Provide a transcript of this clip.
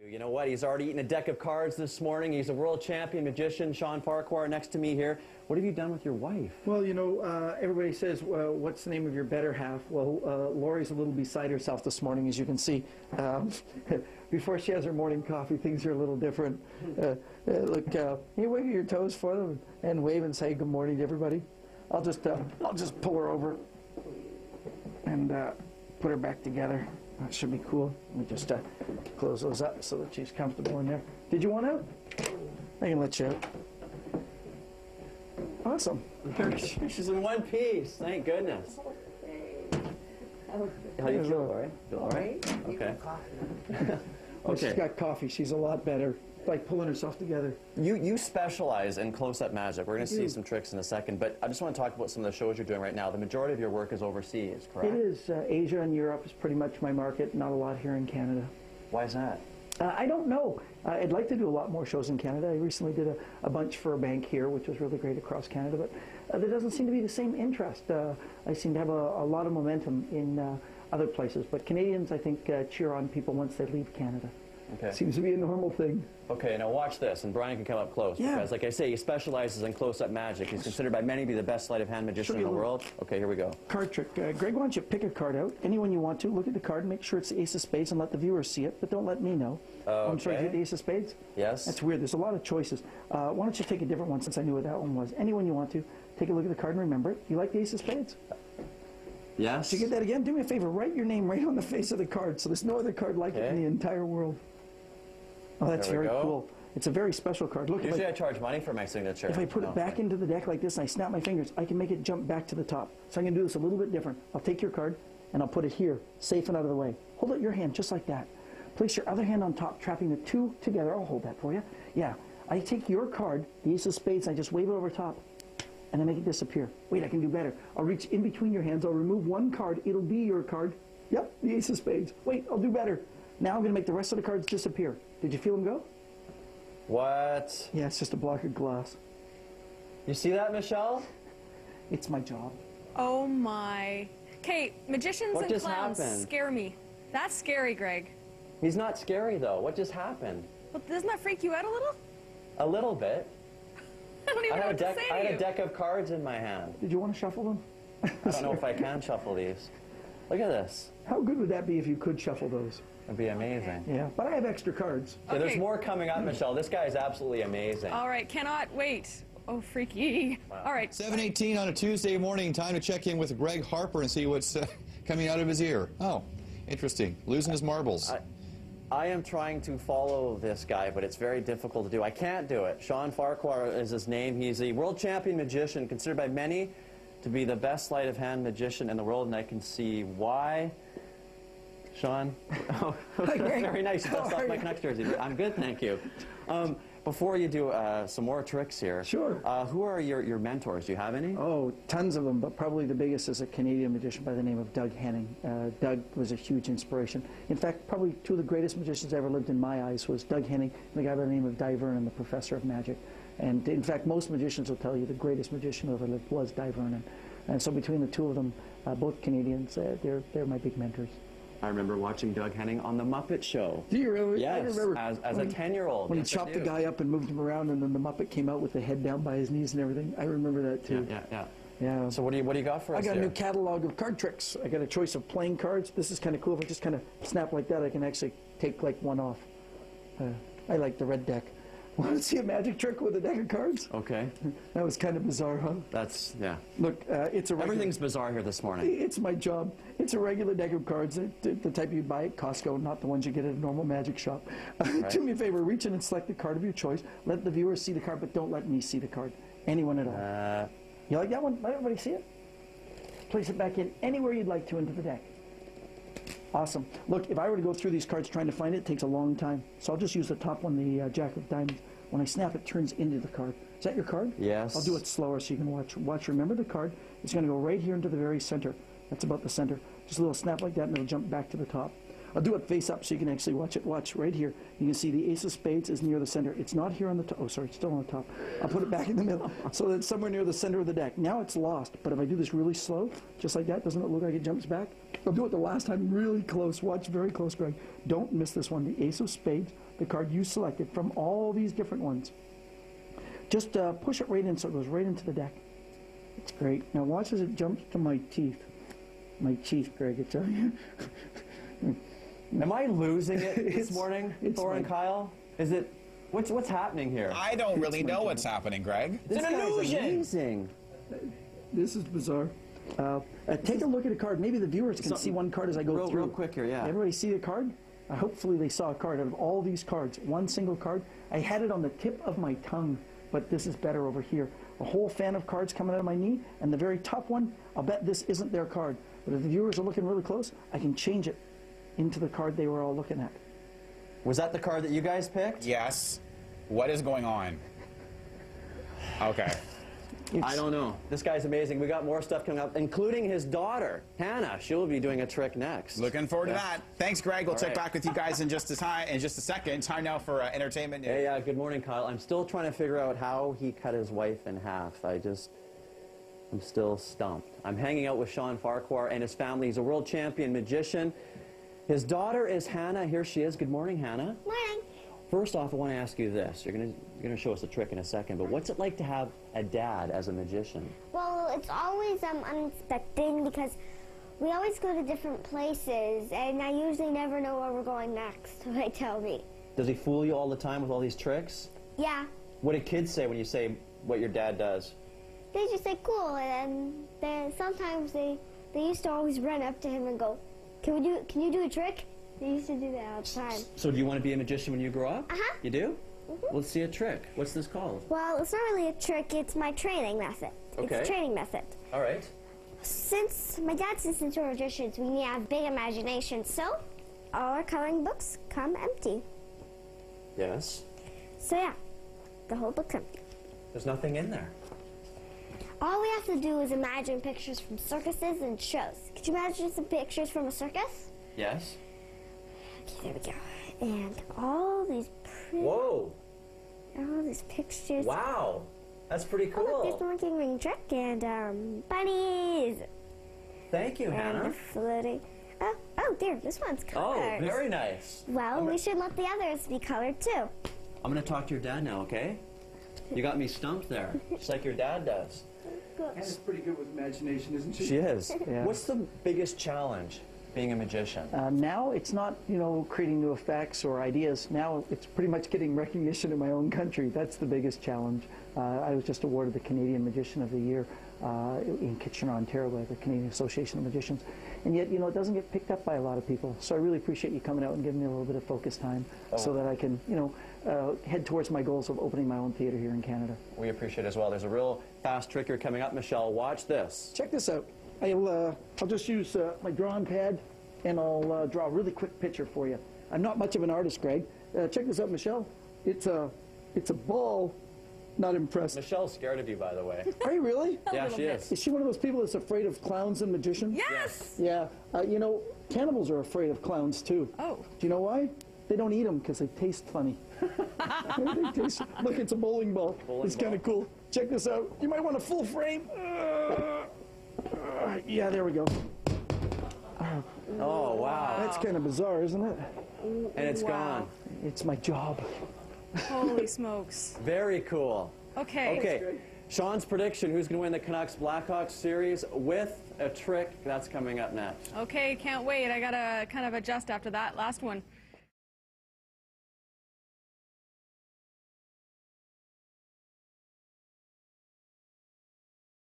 You know what? He's already eaten a deck of cards this morning. He's a world champion magician, Shawn Farquhar, next to me here. What have you done with your wife? Well, you know, everybody says, what's the name of your better half? Well, Lori's a little beside herself this morning, as you can see. Before she has her morning coffee, things are a little different. Look, you wiggle your toes for them and wave and say good morning to everybody. I'll just pull her over and put her back together. That should be cool. Let me just close those up so that she's comfortable in there. Did you want out? I can let you out. Awesome. She's in one piece. Thank goodness. How do you feel, Lori? Feel all right? Okay. Well, she's got coffee. She's a lot better. Like pulling herself together. You specialize in close-up magic. We're going to see some tricks in a second, but I just want to talk about some of the shows you're doing right now. The majority of your work is overseas, correct? It is. Asia and Europe is pretty much my market. Not a lot here in Canada. Why is that? I don't know. I'd like to do a lot more shows in Canada. I recently did a bunch for a bank here, which was really great across Canada, but there doesn't seem to be the same interest. I seem to have a lot of momentum in other places, but Canadians, I think, cheer on people once they leave Canada. Okay. Seems to be a normal thing. Okay, now watch this, and Brian can come up close, because like I say, he specializes in close-up magic. He's considered by many to be the best sleight-of-hand magician in the world. Okay, here we go. Card trick. Greg, why don't you pick a card out, anyone you want to, look at the card, make sure it's the ace of spades, and let the viewers see it, but don't let me know. I'm sorry, is it the ace of spades? Yes. That's weird. There's a lot of choices. Why don't you take a different one, since I knew what that one was. Anyone you want to, take a look at the card and remember it. You like the ace of spades? Yes. Did you get that again? Do me a favor, write your name right on the face of the card, so there's no other card like it in the entire world. Oh, that's very cool. It's a very special card. Look, usually I charge money for my signature. If I put it back into the deck like this and I snap my fingers, I can make it jump back to the top. So I'm going to do this a little bit different. I'll take your card and I'll put it here, safe and out of the way. Hold out your hand just like that. Place your other hand on top, trapping the two together. I'll hold that for you. Yeah. I take your card, the ace of spades, and I just wave it over top, and I make it disappear. Wait, I can do better. I'll reach in between your hands. I'll remove one card. It'll be your card. Yep, the ace of spades. Wait, I'll do better. Now I'm going to make the rest of the cards disappear. Did you feel them go? What? Yeah, it's just a block of glass. You see that, Michelle? It's my job. Oh my. Okay, magicians and clowns scare me. That's scary, Greg. He's not scary, though. What just happened? Well, doesn't that freak you out a little? A little bit. I don't even know what to say to you. I had a deck of cards in my hand. Did you want to shuffle them? I don't know if I can shuffle these. Look at this. How good would that be if you could shuffle those? It'd be amazing. Yeah, but I have extra cards. Okay, there's more coming up, Michelle. This guy is absolutely amazing. All right, cannot wait. Oh, freaky. Wow. All right. 7:18 on a Tuesday morning. Time to check in with Greg Harper and see what's coming out of his ear. Oh, interesting. Losing his marbles. I am trying to follow this guy, but it's very difficult to do. I can't do it. Shawn Farquhar is his name. He's a world champion magician, considered by many to be the best sleight-of-hand magician in the world, and I can see why. Shawn? Oh, very nice. You dust off my Canucks jersey. I'm good, thank you. Before you do some more tricks here, sure. Who are your mentors? Do you have any? Oh, tons of them, but probably the biggest is a Canadian magician by the name of Doug Henning. Doug was a huge inspiration. In fact, probably two of the greatest magicians ever lived in my eyes was Doug Henning and the guy by the name of Di Vernon, the professor of magic. And in fact, most magicians will tell you the greatest magician who ever lived was Di Vernon. And so between the two of them, both Canadians, they're my big mentors. I remember watching Doug Henning on The Muppet Show. Do you really? Yes, I remember as a 10-year-old. When he chopped the guy up and moved him around, and then the Muppet came out with the head down by his knees and everything. I remember that too. Yeah. So what do you got for us? I got a new catalog of card tricks. I got a choice of playing cards. This is kind of cool. If I just kind of snap like that, I can actually take like one off. I like the red deck. Want to see a magic trick with a deck of cards? Okay. That was kind of bizarre, huh? That's, yeah. Look, it's a regular... Everything's bizarre here this morning. It's my job. It's a regular deck of cards, the type you buy at Costco, not the ones you get at a normal magic shop. Right. Do me a favor, reach in and select the card of your choice. Let the viewers see the card, but don't let me see the card. Anyone at all. You like that one? Let everybody see it? Place it back in anywhere you'd like to into the deck. Awesome. Look, if I were to go through these cards trying to find it, it takes a long time. So I'll just use the top one, the Jack of Diamonds. When I snap, it turns into the card. Is that your card? Yes. I'll do it slower so you can watch. Remember the card. It's going to go right here into the very center. That's about the center. Just a little snap like that, and it'll jump back to the top. I'll do it face up so you can actually watch it. Watch right here. You can see the ace of spades is near the center. It's not here on the top. Oh, sorry, it's still on the top. I'll put it back in the middle. So that it's somewhere near the center of the deck. Now it's lost, but if I do this really slow, just like that, doesn't it look like it jumps back? I'll do it the last time really close. Watch very close, Greg. Don't miss this one. The ace of spades, the card you selected from all these different ones. Just push it right in so it goes right into the deck. It's great. Now watch as it jumps to my teeth. My teeth, Greg, I tell you. Am I losing it this morning, Thor and Kyle? Is it? What's happening here? I don't really know what's happening, Greg. It's an illusion. Amazing. This is bizarre. Take a look at a card. Maybe the viewers can see one card as I go through. Real quick here, yeah. Everybody see the card? Hopefully they saw a card. Out of all these cards, one single card. I had it on the tip of my tongue, but this is better over here. A whole fan of cards coming out of my knee, and the very top one, I'll bet this isn't their card. But if the viewers are looking really close, I can change it into the card they were all looking at. Was that the card that you guys picked? Yes. What is going on? Okay. I don't know. This guy's amazing. We got more stuff coming up, including his daughter, Hannah. She'll be doing a trick next. Looking forward to that. Thanks, Greg. We'll check back with you guys in just a second. Time now for entertainment news. Hey, good morning, Kyle. I'm still trying to figure out how he cut his wife in half. I'm still stumped. I'm hanging out with Shawn Farquhar and his family. He's a world champion magician. His daughter is Hannah. Here she is. Good morning, Hannah. Morning. First off, I want to ask you this. You're gonna show us a trick in a second, but what's it like to have a dad as a magician? Well, it's always unexpected because we always go to different places, and I usually never know where we're going next, so they tell me. Does he fool you all the time with all these tricks? Yeah. What do kids say when you say what your dad does? They just say cool, and then sometimes they used to always run up to him and go, can you do a trick? They used to do that all the time. So do you want to be a magician when you grow up? Uh-huh. You do? Mm-hmm. Let's see a trick. What's this called? Well, it's not really a trick, it's my training method. Okay. It's a training method. All right. Since my dad says since we're magicians, we need to have big imagination, so all our coloring books come empty. Yes. So yeah, the whole book's empty. There's nothing in there. All we have to do is imagine pictures from circuses and shows. Could you imagine some pictures from a circus? Yes. Okay, there we go. And all these pretty... Whoa. All these pictures. Wow. That's pretty cool. Oh, look, there's the monkey ring trick and bunnies. Thank you, Hannah. And floating. Oh, there, this one's colored. Oh, very nice. Well, we should let the others be colored too. I'm going to talk to your dad now, okay? You got me stumped there, just like your dad does. Hannah's pretty good with imagination, isn't she? She is. Yeah. What's the biggest challenge being a magician? Now it's not, creating new effects or ideas. Now it's pretty much getting recognition in my own country. That's the biggest challenge. I was just awarded the Canadian Magician of the Year in Kitchener, Ontario by the Canadian Association of Magicians. And yet, it doesn't get picked up by a lot of people. So I really appreciate you coming out and giving me a little bit of focus time so that I can, head towards my goals of opening my own theater here in Canada. We appreciate it as well. There's a real fast trick here coming up, Michelle. Watch this. Check this out. I'll just use my drawing pad and I'll draw a really quick picture for you. I'm not much of an artist, Greg. Check this out, Michelle. It's a ball. Not impressed. Michelle's scared of you, by the way. Are you really? Yeah, she is. Is she one of those people that's afraid of clowns and magicians? Yes! Yeah. Cannibals are afraid of clowns, too. Oh. Do you know why? They don't eat them because they taste funny. Look, it's a bowling ball. It's kind of cool. Check this out. You might want a full frame. Yeah, there we go. Oh, wow. That's kind of bizarre, isn't it? And it's gone. It's my job. Holy smokes. Very cool. Okay. Okay. Sean's prediction, who's going to win the Canucks-Blackhawks series with a trick, that's coming up next. Okay, can't wait. I got to kind of adjust after that last one.